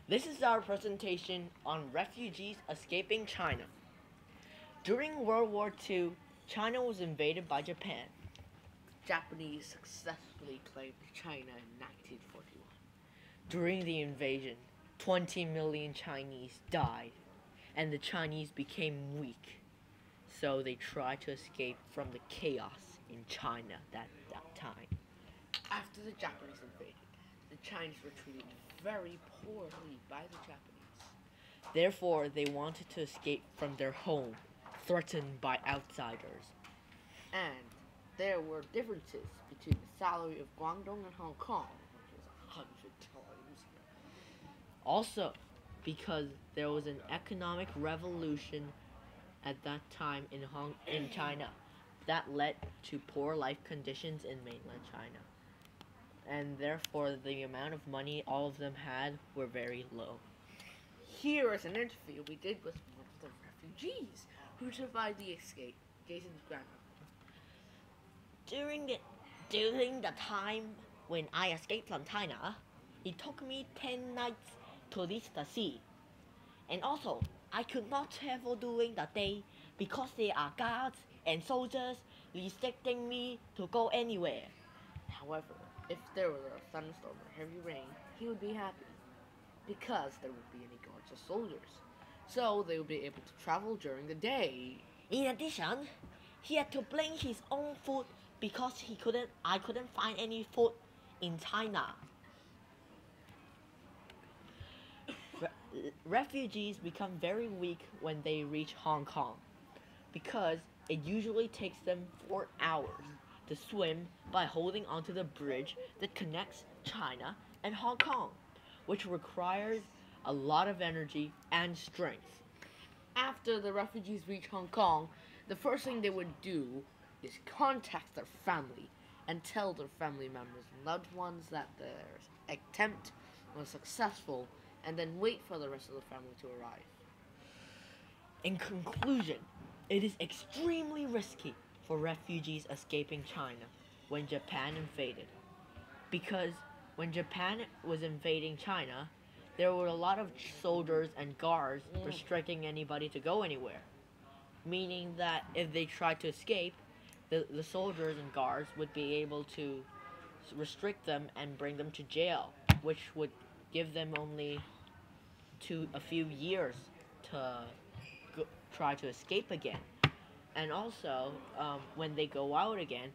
This is our presentation on refugees escaping China. During World War II, China was invaded by Japan. Japanese successfully claimed China in 1941. During the invasion, 20 million Chinese died, and the Chinese became weak. So they tried to escape from the chaos in China at that time. After the Japanese invaded, the Chinese were treated very poorly by the Japanese. Therefore, they wanted to escape from their home, threatened by outsiders. And there were differences between the salary of Guangdong and Hong Kong, which was 100 times. Also, because there was an economic revolution at that time in China that led to poor life conditions in mainland China. And therefore the amount of money all of them had were very low. Here is an interview we did with one of the refugees who survived the escape, Jason's grandmother. During the time when I escaped from China, it took me 10 nights to reach the sea. And also, I could not travel during the day because there are guards and soldiers restricting me to go anywhere. However, if there were a thunderstorm or heavy rain, he would be happy because there wouldn't be any guards or soldiers. So they would be able to travel during the day. In addition, he had to bring his own food because I couldn't find any food in China. Refugees become very weak when they reach Hong Kong because it usually takes them 4 hours to swim by holding onto the bridge that connects China and Hong Kong, which requires a lot of energy and strength. After the refugees reach Hong Kong, the first thing they would do is contact their family and tell their family members and loved ones that their attempt was successful, and then wait for the rest of the family to arrive. In conclusion, it is extremely risky for refugees escaping China when Japan invaded. Because when Japan was invading China, there were a lot of soldiers and guards restricting anybody to go anywhere. Meaning that if they tried to escape, the soldiers and guards would be able to restrict them and bring them to jail, which would give them only a few years to try to escape again. And also, when they go out again,